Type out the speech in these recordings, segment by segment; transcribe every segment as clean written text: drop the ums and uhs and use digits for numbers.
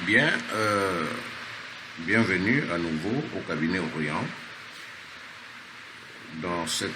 Bien, bienvenue à nouveau au cabinet Orient dans cette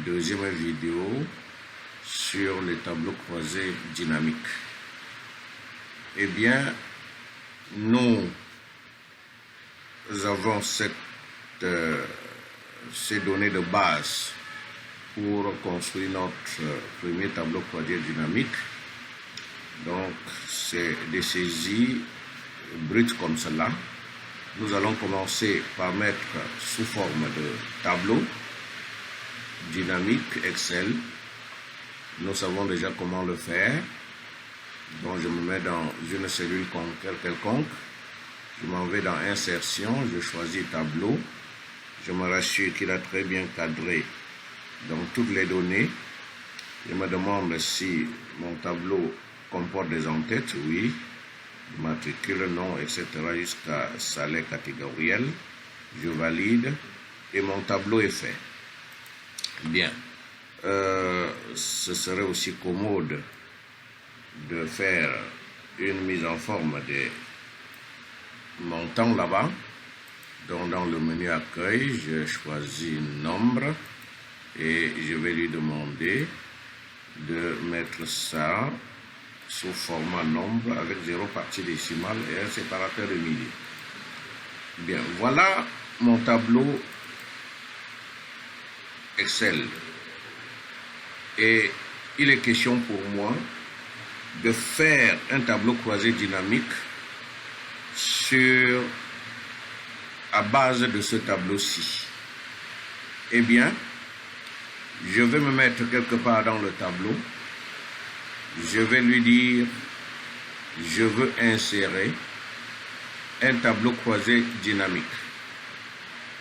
deuxième vidéo sur les tableaux croisés dynamiques. Eh bien, nous avons ces données de base pour construire notre premier tableau croisé dynamique. Donc, c'est des saisies brutes comme cela. Nous allons commencer par mettre sous forme de tableau dynamique Excel. Nous savons déjà comment le faire. Donc, je me mets dans une cellule quelconque. Je m'en vais dans Insertion. Je choisis Tableau. Je me rassure qu'il a très bien cadré donc toutes les données. Je me demande si mon tableau comporte des en-têtes, oui, matricule, nom, etc. jusqu'à salaire catégoriel. Je valide et mon tableau est fait. Bien, ce serait aussi commode de faire une mise en forme des montants là-bas. Donc dans le menu accueil, je choisis nombre et je vais lui demander de mettre ça sous format nombre avec 0 partie décimale et un séparateur de milliers. Bien, voilà mon tableau Excel. Et il est question pour moi de faire un tableau croisé dynamique à base de ce tableau-ci. Eh bien, je vais me mettre quelque part dans le tableau. Je vais lui dire, je veux insérer un tableau croisé dynamique.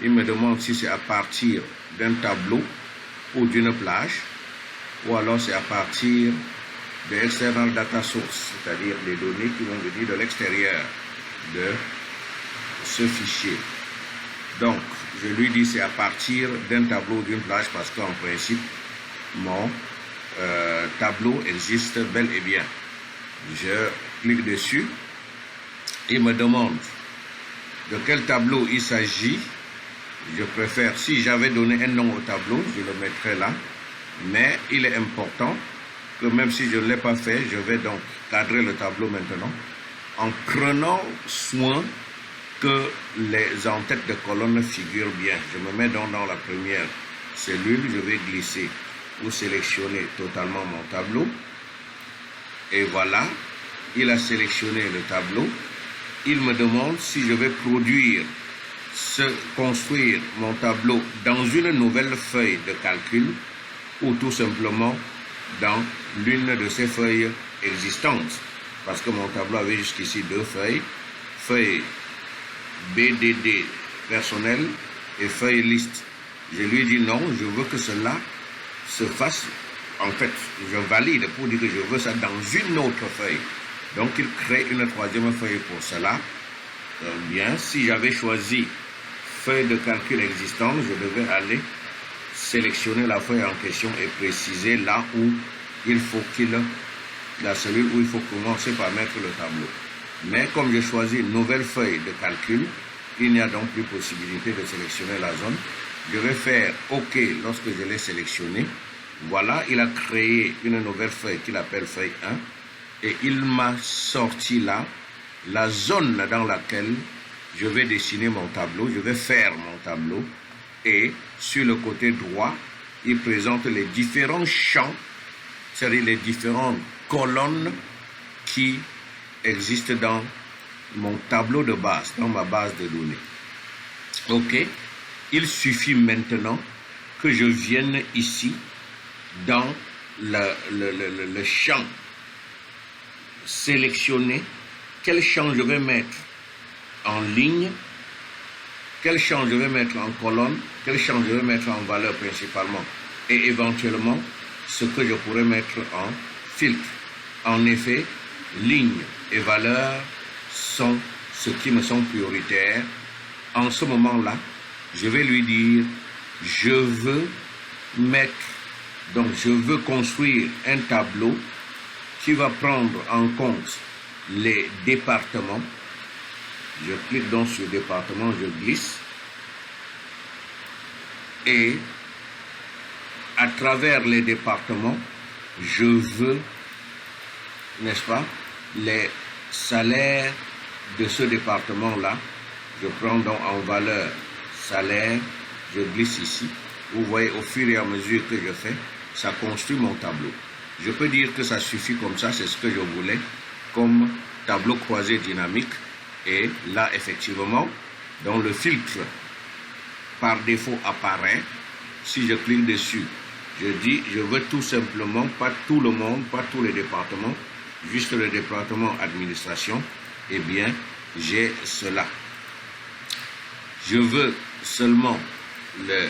Il me demande si c'est à partir d'un tableau ou d'une plage, ou alors c'est à partir de external data source, c'est-à-dire des données qui vont venir de l'extérieur de ce fichier. Donc, je lui dis c'est à partir d'un tableau ou d'une plage parce qu'en principe, mon tableau existe bel et bien. Je clique dessus. Il me demande de quel tableau il s'agit. Je préfère, si j'avais donné un nom au tableau, je le mettrais là. Mais il est important que même si je ne l'ai pas fait, je vais donc cadrer le tableau maintenant en prenant soin que les en-têtes de colonne figurent bien. Je me mets donc dans la première cellule, je vais glisser ou sélectionner totalement mon tableau. Et voilà, il a sélectionné le tableau. Il me demande si je vais construire mon tableau dans une nouvelle feuille de calcul ou tout simplement dans l'une de ces feuilles existantes. Parce que mon tableau avait jusqu'ici 2 feuilles. Feuille BDD personnel et feuille liste. Je lui dis non, je veux que cela se fasse. En fait, je valide pour dire que je veux ça dans une autre feuille. Donc, il crée une troisième feuille pour cela. Bien, si j'avais choisi feuille de calcul existante, je devais aller sélectionner la feuille en question et préciser là où il faut la cellule où il faut commencer par mettre le tableau. Mais comme je choisis une nouvelle feuille de calcul, il n'y a donc plus possibilité de sélectionner la zone. Je vais faire OK lorsque je l'ai sélectionné. Voilà, il a créé une nouvelle feuille qu'il appelle feuille 1 et il m'a sorti là la zone dans laquelle je vais dessiner mon tableau, je vais faire mon tableau et sur le côté droit, il présente les différents champs, c'est-à-dire les différentes colonnes qui existent dans mon tableau de base, dans ma base de données. OK, il suffit maintenant que je vienne ici dans le champ sélectionner quel champ je vais mettre en ligne, quel champ je vais mettre en colonne, quel champ je vais mettre en valeur principalement et éventuellement ce que je pourrais mettre en filtre. En effet, ligne et valeur sont ce qui me sont prioritaires. En ce moment-là, je vais lui dire je veux construire un tableau qui va prendre en compte les départements, Je clique donc sur département, je glisse. Et à travers les départements, je veux, n'est-ce pas, les salaires de ce département-là. Je prends donc en valeur salaire, je glisse ici. Vous voyez, au fur et à mesure que je fais, ça construit mon tableau. Je peux dire que ça suffit comme ça, c'est ce que je voulais, comme tableau croisé dynamique. Et là, effectivement, donc le filtre par défaut apparaît. Si je clique dessus, je dis, je veux tout simplement, pas tout le monde, pas tous les départements, juste le département administration. Eh bien, j'ai cela. Je veux seulement la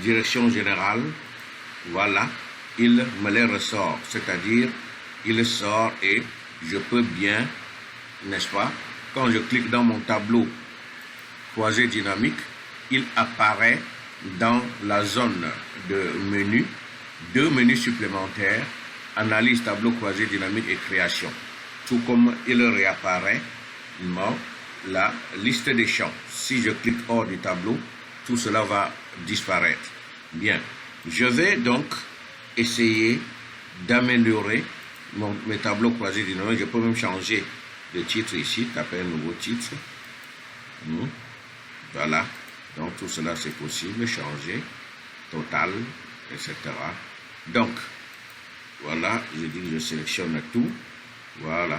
direction générale. Voilà, il me les ressort, c'est-à-dire, il sort et je peux bien, n'est-ce pas, quand je clique dans mon tableau croisé dynamique, il apparaît dans la zone de menu, 2 menus supplémentaires, analyse, tableau croisé dynamique et création. Tout comme il réapparaît dans la liste des champs. Si je clique hors du tableau, tout cela va disparaître. Bien, je vais donc essayer d'améliorer mes tableaux croisés dynamiques. Je peux même changer de titre ici, taper un nouveau titre. Voilà, donc tout cela c'est possible, changer, total, etc. Donc, voilà, je dis que je sélectionne tout, voilà.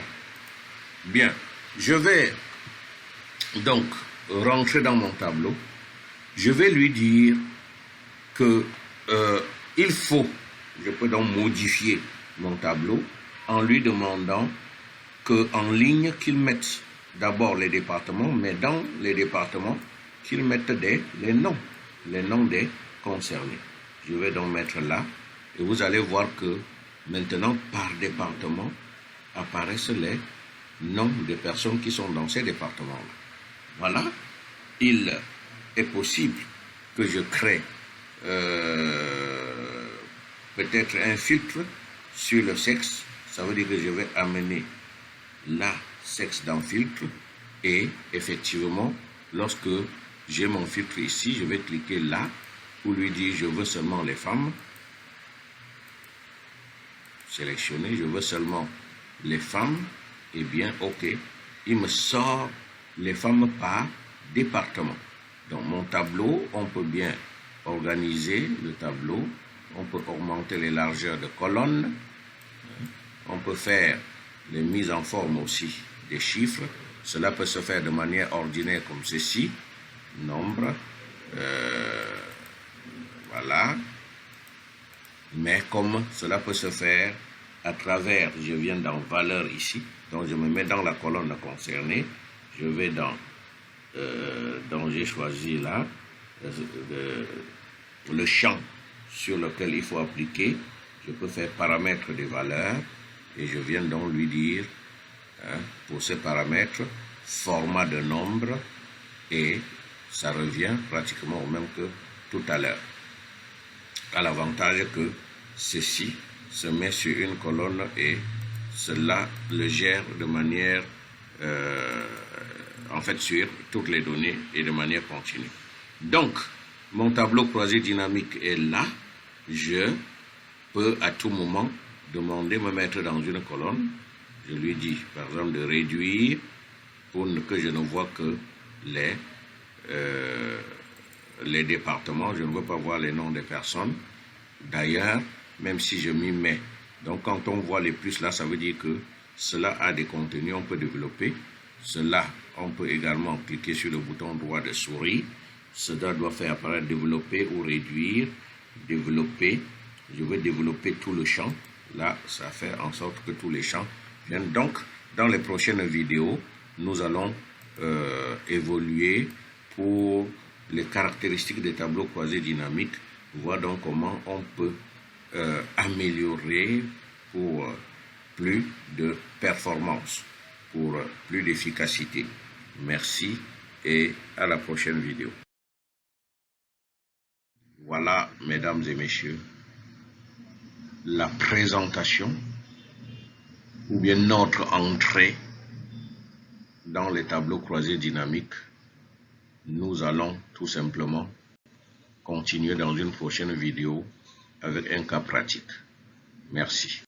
Bien, je vais donc rentrer dans mon tableau, je vais lui dire que il faut, je peux donc modifier mon tableau en lui demandant qu'en ligne qu'il mette d'abord les départements, mais dans les départements, qu'ils mettent les noms des concernés. Je vais donc mettre là, et vous allez voir que maintenant, par département, apparaissent les noms des personnes qui sont dans ces départements-là. Voilà, il est possible que je crée peut-être un filtre sur le sexe. Ça veut dire que je vais amener la sexe dans filtre, et effectivement, lorsque j'ai mon filtre ici, je vais cliquer là pour lui dire je veux seulement les femmes. Sélectionner, je veux seulement les femmes. Eh bien, ok, il me sort les femmes par département. Dans mon tableau, on peut bien organiser le tableau, on peut augmenter les largeurs de colonnes, on peut faire les mises en forme aussi des chiffres. Cela peut se faire de manière ordinaire comme ceci, nombre, voilà, mais comme cela peut se faire à travers, je viens dans valeur ici, donc je me mets dans la colonne concernée, je vais dans j'ai choisi là le champ sur lequel il faut appliquer. Je peux faire paramètres des valeurs et je viens donc lui dire pour ces paramètres format de nombre, et ça revient pratiquement au même que tout à l'heure, à l'avantage que ceci se met sur une colonne et cela le gère de manière en fait sur toutes les données et de manière continue. Donc mon tableau croisé dynamique est là. Je peux à tout moment demander me mettre dans une colonne. Je lui dis par exemple de réduire pour que je ne vois que les départements. Je ne veux pas voir les noms des personnes. D'ailleurs, même si je m'y mets, donc quand on voit les plus là, ça veut dire que cela a des contenus, on peut développer. Cela, on peut également cliquer sur le bouton droit de souris. Cela doit faire apparaître développer ou réduire, développer. Je veux développer tout le champ. Là, ça fait en sorte que tous les champs viennent. Donc, dans les prochaines vidéos, nous allons évoluer pour les caractéristiques des tableaux croisés dynamiques. Voir donc comment on peut améliorer pour plus de performance, pour plus d'efficacité. Merci et à la prochaine vidéo. Voilà, mesdames et messieurs, la présentation ou bien notre entrée dans les tableaux croisés dynamiques, nous allons tout simplement continuer dans une prochaine vidéo avec un cas pratique. Merci.